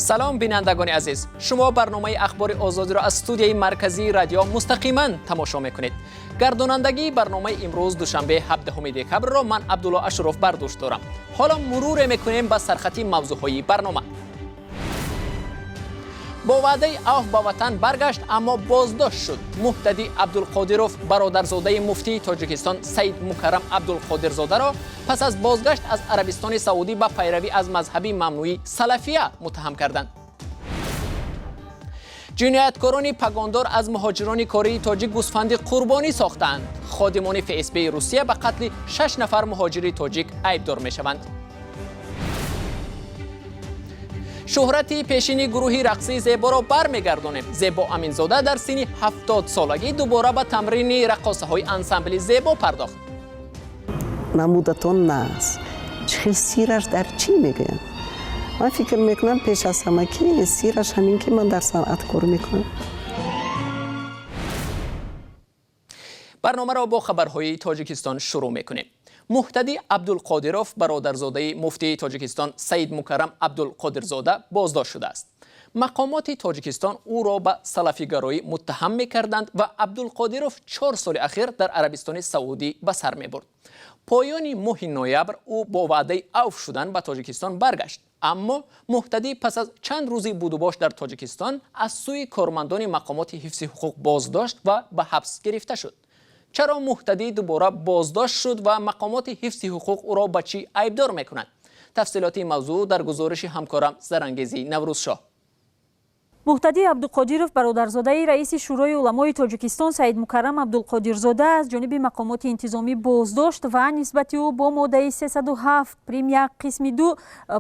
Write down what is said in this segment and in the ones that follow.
سلام بینندگان عزیز، شما برنامه اخبار آزادی را از استودیوی مرکزی رادیو مستقیما تماشا میکنید. گردانندگی برنامه امروز دوشنبه 17 دکبر را من عبدالله اشرف برداشت دارم. حالا مرور میکنیم به سرخطی موضوعهای برنامه. با وعده اوه به وطن برگشت اما بازداشت شد. مهتدی عبدالقادروف برادرزاده مفتی تاجیکستان سید مکرم عبدالقادرزاده را پس از بازگشت از عربستان سعودی به پیروی از مذهبی ممنوعی سلفیه متهم کردند. جنایتکاران پگاندار از مهاجران کاری تاجیک گوسفند قربانی ساختند. خادمان FSB روسیه به قتل 6 نفر مهاجر تاجیک عیبدار میشوند. شهرت پیشین گروهی رقصی زیبا را برمیگردانیم. زیبا امینزاده در سن 70 سالگی دوباره به تمرین رقاصه های انسمبل زیبا پرداخت. نمودتون ناز چه سیرش در چی میگه؟ من فکر میکنم پیش از همه که سیرش همین که من در صنعت کار میکنم. برنامه را با خبرهای تاجیکستان شروع میکنیم. مهتدی عبدالقادروف برادرزاده مفتی تاجیکستان سید مکرم عبدالقادرزاده بازداشت شده است. مقامات تاجیکستان او را به سلفیگرایی متهم می‌کردند و عبدالقادروف 4 سال اخیر در عربستان سعودی به سر می‌برد. پایان ماه نوامبر او با وعده عفو شدن به تاجیکستان برگشت، اما مهتدی پس از چند روزی بود و باش در تاجیکستان از سوی کارمندان مقامات حفظ حقوق بازداشت و به حبس گرفته شد. چرا مهتدی دوباره بازداشت شد و مقامات حفظ حقوق او را به چی عیبدار میکنند؟ تفصیلات موضوع در گزارش همکارم زرانگیزی نوروزشاه. مهتدی عبدالقادروف برادرزاده رئیس شورای علمای تاجیکستان سید مکرم عبدالقادرزاده از جانب مقامات انتظامی بازداشت و نسبت او با ماده 307 پریم 1 قسم 2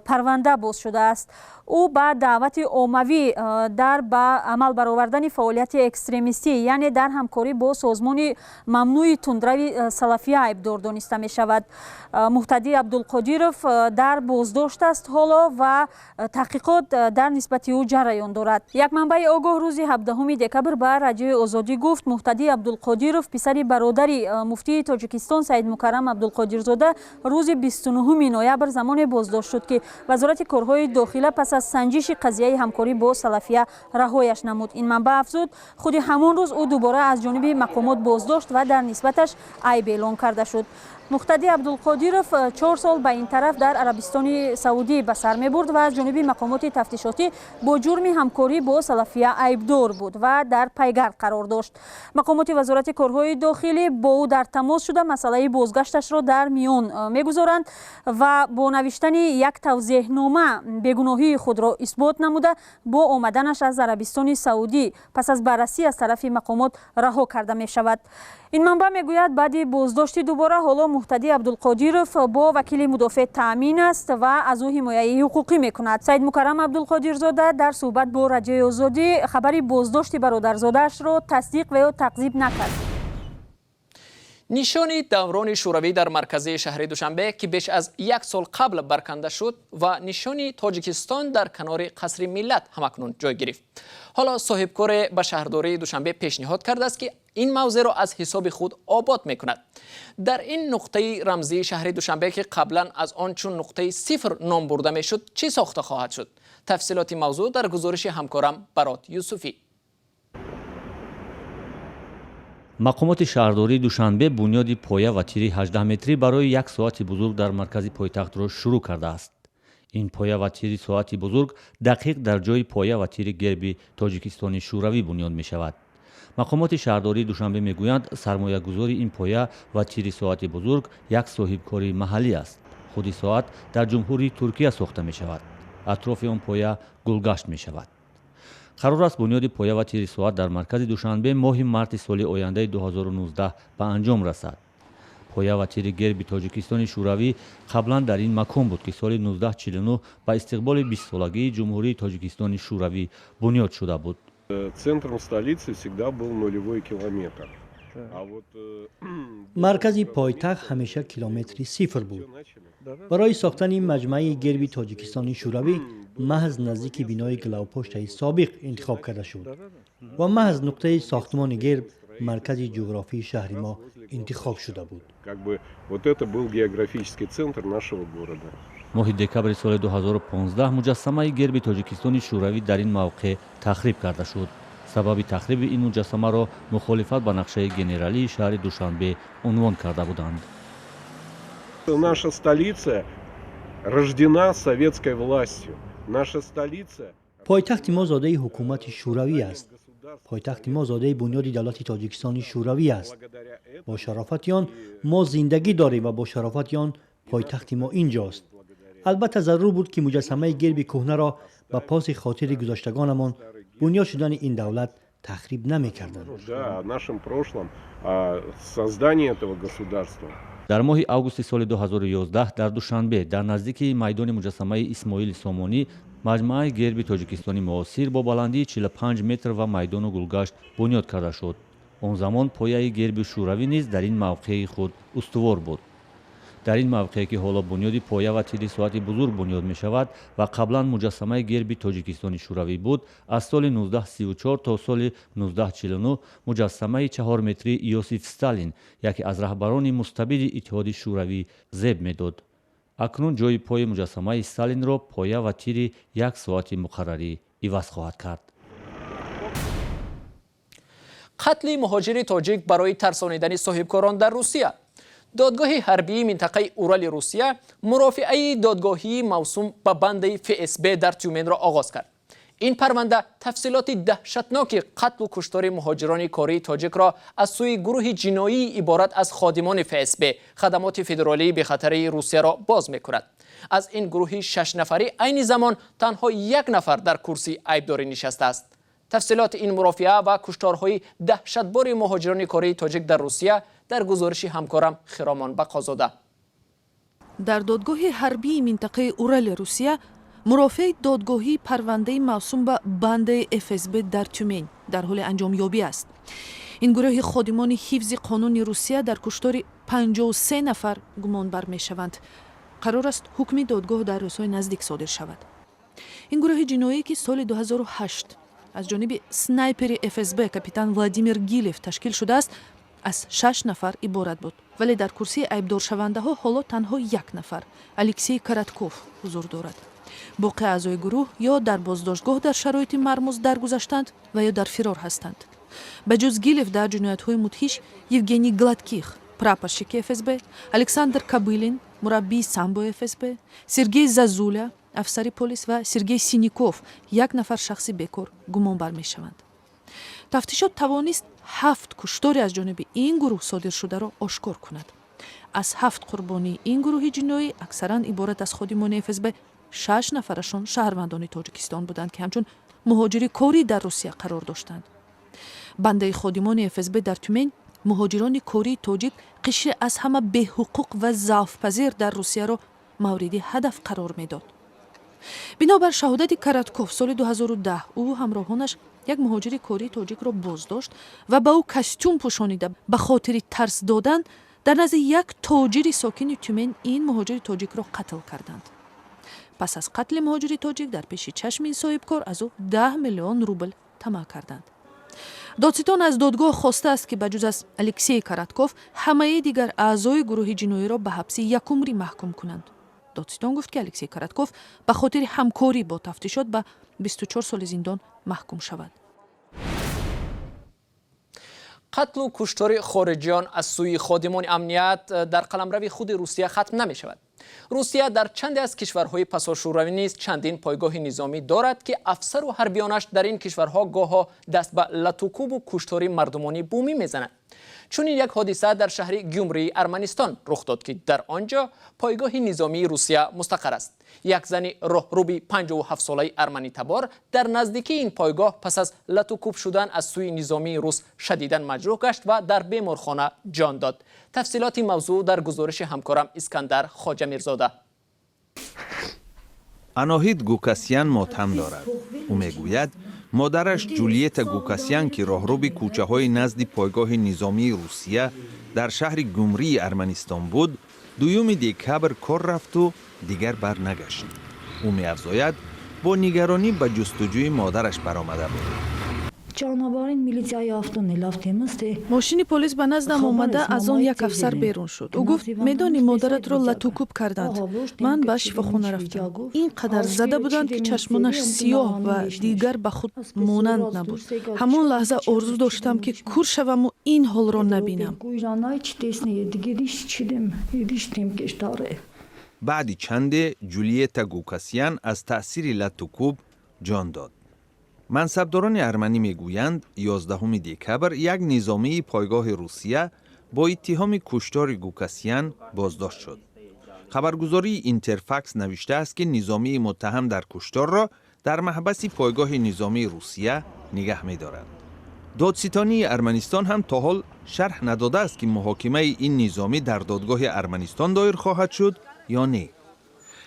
پرونده باز شده است. او با دعوت عمومی در به عمل برآوردن فعالیت اکستریمیستی یعنی در همکاری با سازمان ممنوع تندروی سلفیه عیبدار دانسته می شود. مهتدی عبدالقادروف در بازداشت است حالا و تحقیقات در نسبت او جریان دارد. یک منبع آگاه روز 17 دکبر به رادیو آزادی گفت مهتدی عبدالقادروف پسر برادر مفتی تاجیکستان سید مکرم عبدالقادرزاده روز 29 نوامبر زمان بازداشت شد که وزارت کارهای داخله پس از سنجش قضیه همکاری با سلفیه رهایش نمود. این منبع افزود خود همان روز او دوباره از جانب مقامات بازداشت و در نسبتش عیب اعلان کرده شد. مهتدی عبدالقادروف 4 سال به این طرف در عربستان سعودی به سر می برد و از جانب مقامات تفتیشاتی با جرم همکاری با سلفیه عیبدار بود و در پیگرد قرار داشت. مقامات وزارت کارهای داخلی با او در تماس شده مسئله بازگشتش را در میان میگذارند و با نوشتن یک توضیحنامه بیگناهی خود را اثبات نموده با آمدنش از عربستان سعودی پس از بررسی از طرف مقامات رها کرده می شود. این منبع میگوید بعد بازداشت دوباره حالا مهتدی عبدالقادروف با وکیل مدافع تأمین است و از او حمایت حقوقی میکند. سید مکرم عبدالقادرزاده در صحبت با رادیو آزادی خبر بازداشت برادرزاده‌اش را تصدیق و یا تکذیب نکرد. نشان دوران شوروی در مرکز شهر دوشنبه که بیش از 1 سال قبل برکنده شد و نشان تاجیکستان در کنار قصر ملت همکنون جای گرفت. حالا صاحبکار به شهرداری دوشنبه پیشنهاد کرده است که این موضع را از حساب خود آباد میکند. در این نقطه رمزی شهر دوشنبه که قبلا از آن چون نقطه صفر نام برده میشد چه ساخته خواهد شد؟ تفصیلات موضوع در گزارش همکارم برات یوسفی. مقامات شهرداری دوشنبه بنیاد پایه و تیری 18 متری برای یک ساعت بزرگ در مرکز پایتخت را شروع کرده است. این پایه و تیری ساعت بزرگ دقیق در جای پایه و تیری گرب تاجیکستان شوروی بنیاد می شود. مقامات شهرداری دوشنبه می گویند سرمایه گذاری این پایه و تیری ساعت بزرگ یک صاحبکاری محلی است. خودی ساعت در جمهوری ترکیه ساخته می شود. اطراف آن پایه گلگشت می شود. قرار است بنیاد پایه و تیری ساعت در مرکز دوشنبه ماه مارس سال آینده 2019 به انجام رسد. پایه و تیری گرب تاجیکستان شوروی قبلا در این مکان بود که سال 1949 با استقبال 20 سالگی جمهوری تاجیکستان شوروی بنیاد شده بود. Центром столицы всегда был нулевой километр. مرکز پایتخت همیشه کیلومتری صفر بود. برای ساختن مجمع گرب تاجیکستان شوروی محض نزدیک بینای گلاوپشت سابق انتخاب کرده شد و محض نقطه ساختمان گرب مرکز جغرافی شهر ما انتخاب شده بود. Вот это был географический центр нашего города. моҳи декабри соли 2015 муҷассамаи герби тоҷикистони шӯравӣ дар ин мавқеъ тахриб карда шуд. сабаби тахриби ин муҷассамаро мухолифат ба нақшаи генералии шаҳри Душанбе унвон карда буданд. Наша столица рождена советской властью. Наша столица... پایتخت ما زاده حکومت شوروی است. پایتخت ما زاده بنیاد دولت تاجیکستان شوروی است. با شرافت آن ما زندگی داریم و با شرافت آن پایتخت ما اینجاست. البته ضرور بود که مجسمه گرب کهنه را به پاس خاطر گذشتگانمان بنیاد شدن این دولت تخریب نمی‌کردند. нашим прошлым создание этого государства. дар моҳи августи соли 2011 дар Душанбе дар наздики майдони муҷассамаи Исмоили Сомонӣ маҷмӯаи герби тоҷикистони муосир бо баландии 45 метр ва майдону гулгашт бунёд карда шуд. он замон пояи герби шӯравӣ низ дар ин мавқеи худ устувор буд. дар ин мавқеъ ки ҳоло бунёди поя ва тири соати бузург бунёд мешавад ва қаблан муҷассамаи герби тоҷикистони шӯравӣ буд, аз соли 1934 то соли 1949 муҷассамаи 4 метри Иосиф Сталин, яке аз раҳбарони мустабиди иттиҳоди шӯравӣ, зеб медод. акнун ҷои пои муҷассамаи Сталинро поя ва тири 1 соати муқаррарӣ иваз хоҳад кард. қатли муҳоҷири тоҷик барои тарсонидани соҳибкорон дар Русия. додгоҳи ҳарбии минтақаи Урали Русия мурофиаи додгоҳии мавсум ба бандаи ФСБ дар Тюменро оғоз кард. ин парванда тафсилоти даҳшатноки қатлу куштори муҳоҷирони кории тоҷикро аз сӯи гурӯҳи ҷиноии иборат аз ходимони ФСБ хадамоти федералии бехатарии Русияро боз мекунад. аз ин гурӯҳи 6 нафарӣ айни замон танҳо 1 нафар дар курсии айбдорӣ нишастааст. тафсилоти ин мурофиа ва кушторҳои даҳшатбори муҳоҷирони кории тоҷик дар Русия дар гузориши ҳамкорам Хиромон Бақозода. дар додгоҳи ҳарбии минтақаи Урали Русия мурофиаи додгоҳии парвандаи мавсум ба бандаи ФСБ дар Тюмень дар ҳоли анҷомёбӣ аст. ин гурӯҳи ходимони ҳифзи қонуни Русия дар куштори 53 нафар гумонбар мешаванд. қарор аст ҳукми додгоҳ дар рӯзҳои наздик содир шавад. ин гурӯҳи ҷиноие ки соли 2008 аз ҷониби снайпери ФСБ капитан Владимир Гилев ташкил шудааст, аз 6 нафар иборат буд, вале дар курсии айбдоршавандаҳо ҳоло танҳо 1 нафар, Алексей Каратков, ҳузур дорад. боқи аъзои гурӯҳ ё дар боздоштгоҳ дар шароити мармуз даргузаштанд ва ё дар фирор ҳастанд. ба ҷуз Гилев дар ҷиноятҳои мудҳиш Евгений Гладких, прапорщики ФСБ, Александр Кобылин, мураббии самбо ФСБ, Сергей Зазуля, афсари полис ва Сергей Сиников, 1 нафар шахси бекор гумонбар мешаванд. тафтишот тавонист 7 куштори аз ҷониби ин гурӯҳ содир шударо ошкор кунад. аз 7 қурбонии ин гурӯҳи ҷиноӣ аксаран иборат аз ходимони ФСБ 6 нафарашон шаҳрвандони Тоҷикистон буданд ки ҳамчун муҳоҷири корӣ дар Русия қарор доштанд. бандаи ходимони ФСБ дар Тюмень муҳоҷирони кории тоҷик қишре аз ҳама беҳуқуқ ва завфпазир дар Русияро мавриди ҳадаф қарор медод. бинобар шаҳодати Каратков соли 2010 ӯ ҳамроҳонаш як муҳоҷири кории тоҷикро боздошт ва ба ӯ костюм пӯшонида ба хотири тарс додан дар назди як тоҷири сокини Тюмень ин муҳоҷири тоҷикро қатл карданд. пас аз қатли муҳоҷири тоҷик дар пеши чашми ин соҳибкор аз ӯ 10 миллион рубл тамаъ карданд. додситон аз додгоҳ хостааст ки ба ҷуз аз Алексей Каратков ҳамаи дигар аъзои гурӯҳи ҷиноиро ба ҳабси якумрӣ маҳкум кунанд. додситон гуфт ки Алексей Каратков ба хотири ҳамкорӣ бо тафтишот ба 24 соли зиндон маҳкум шавад. қатлу куштори хориҷиён аз сӯи ходимони амният дар қаламрави худи Русия хатм намешавад. Русия дар чанде аз кишварҳои пасошӯравӣ низ чандин пойгоҳи низомӣ дорад ки афсару ҳарбионаш дар ин кишварҳо гоҳо даст ба латукубу куштори мардумонӣ бумӣ мезанад. чунин як ҳодиса дар шаҳри Гюмрии Арманистон рух дод ки дар он ҷо пойгоҳи низомии Русия мустақар аст. як зани роҳруби 57-солаи арманитабор дар наздикии ин пойгоҳ пас аз латукуб шудан аз сӯи низомии рус шадидан маҷрӯҳ гашт ва дар беморхона ҷон дод. тафсилоти мавзӯъ дар гузориши ҳамкорам Искандар Хоҷамирзода. Аноҳид Гукасян мотам дорад. ӯ мегӯяд модараш Ҷулиета Гукасян ки роҳруби кӯчаҳои назди пойгоҳи низомии Русия дар шаҳри Гюмрии Арманистон буд, 2 декабр кор рафту дигар барнагашт. ӯ меафзояд бо нигаронӣ ба ҷустуҷӯи модараш баромада буд. جانورین میلیتیای آفتون نلافتیمسته ماشین پلیس به نزدم آمده از آن یک افسر بیرون شد. او گفت میدانی مادرت را لطوکوب کردند. من به شفاخانه رفتم. اینقدر زده بودند که چشمانش سیاه و دیگر به خود مانند نبود. همان لحظه آرزو داشتم که کور شوم و این حال را نبینم. بعد چند جولیتا گوکاسیان از تأثیر لطوکوب جان داد. منصبداران ارمنی میگویند 11 دکبر یک نظامی پایگاه روسیه با اتهام کشتار گوکاسیان بازداشت شد. خبرگزاری اینترفکس نوشته است که نظامی متهم در کشتار را در محبس پایگاه نظامی روسیه نگه می‌دارد. دادستانی ارمنستان هم تا حال شرح نداده است که محاکمه این نظامی در دادگاه ارمنستان دایر خواهد شد یا نه.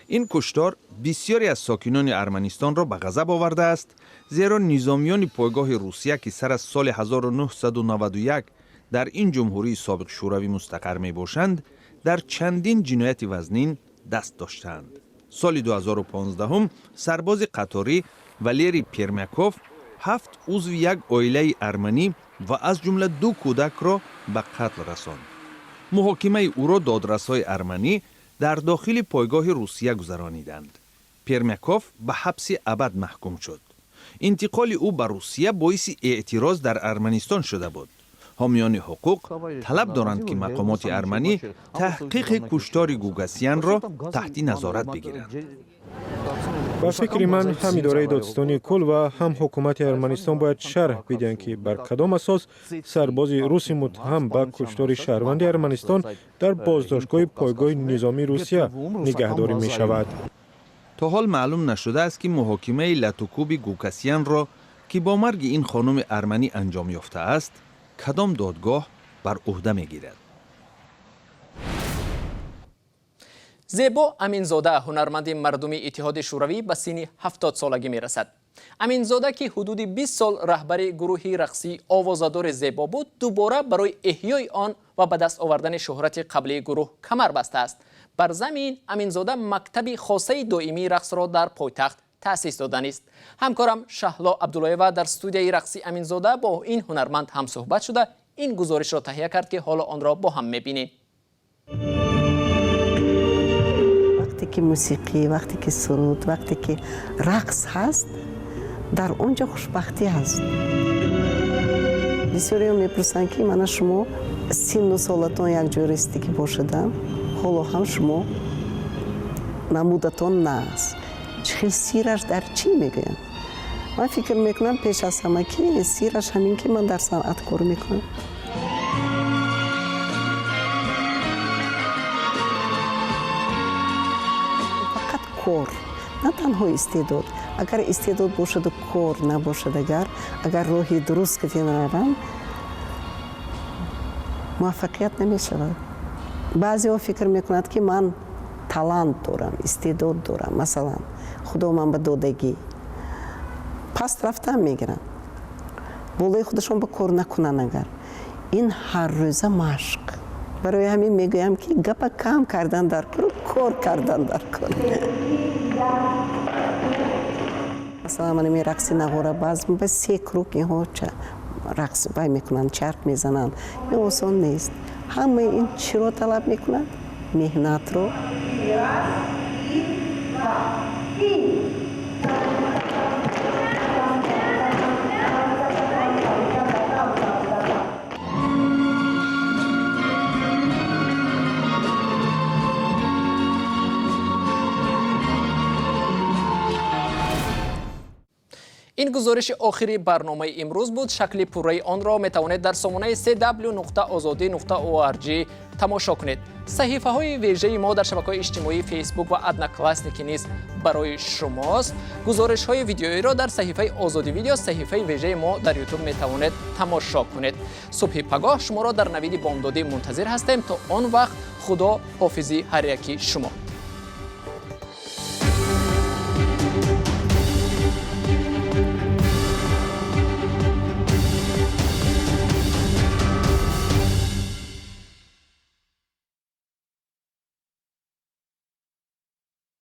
این کشتار بسیاری از ساکنان ارمنستان را به غضب آورده است، زیرا نظامیان پایگاه روسیه که سر از سال 1991 در این جمهوری سابق شوروی مستقر می باشند در چندین جنایت وزنین دست داشتند. سال 2015 هم سرباز قطاری والری پرمیاکوف 7 عضو یک عائله ارمنی و از جمله 2 کودک را به قتل رساند. محاکمه او را دادرس‌های ارمنی در داخل پایگاه روسیه گذرانیدند. پرمیاکوف به حبس ابد محکوم شد. انتقال او به روسیه باعث اعتراض در ارمنستان شده بود. حامیان حقوق طلب دارند که مقامات ارمنی تحقیق کشتار گوگاسیان را تحت نظارت بگیرند. با فکر من هم اداره دادستانی کل و هم حکومت ارمنستان باید شرح بدهند که بر کدام اساس سرباز روسی متهم به کشتار شهروند ارمنستان در بازداشتگاه پایگاه نظامی روسیه نگهداری می شود. تا حال معلوم نشده است که محاکمه لطوکوب گوکاسیان را که با مرگ این خانم ارمنی انجام یافته است کدام دادگاه بر عهده می گیرد. زیبا امینزاده هنرمند مردمی اتحاد شوروی به سن 70 سالگی می رسد. امینزاده که حدود 20 سال رهبر گروه رقصی آوازدار زیبا بود، دوباره برای احیای آن و به دست آوردن شهرت قبلی گروه کمر بسته است. بر زمین امینزاده مکتب خاصه دائمی رقص را در پایتخت تأسیس داده است. همکارم شهلا عبداللهیوا در استودیوی رقصی امینزاده با این هنرمند هم صحبت شده این گزارش را تهیه کرد که حالا آن را با هم می‌بینیم. وقتی که موسیقی، وقتی که سرود، وقتی که رقص هست، در اونجا خوشبختی هست. بسیاری میپرسند که من شما سن و سالتون یک جوریستی که باشدم، حالا هم شما نمودتون نه است. چه سیرش در چی میگن؟ من فکر میکنم پیش از همه که سیرش همین که من در صنعت کار میکنم. فقط کار، نه تنها استعداد. اگر استعداد باشد و کار نباشد، اگر راهی درست که نروند موفقیت نمیشود. بعضی ها فکر میکنند که من талант دارم، استعداد دارم، مثلا خدا من به دادگی پس رفتن میگیرن، بالای خودشون به کار نکنن. اگر این هر روزه مشق، برای همین میگویم که گپ کم کردن در کار کردن در کار. مثلا من می رقص نغوره باز به 3 کروک اینها رقص بای میکنن، چرخ میزنن، این آسان نیست. همه این چی رو طلب میکنن؟ مهنت رو. این گزارش آخری برنامه امروز بود. شکل پوره آن را میتوانید در سامانه www.azadi.org تماشا کنید. صحیفه های ویژه ما در شبکه‌های اجتماعی فیسبوک و ادنا کلاسیک نیز برای شماست. گزارش های ویدیویی را در صحیفه آزادی ویدیو، صحیفه ویژه ما در یوتیوب میتوانید تماشا کنید. صبح پگاه شما را در نوید بامدادی منتظر هستیم. تا آن وقت خدا حافظی هر یکی شما.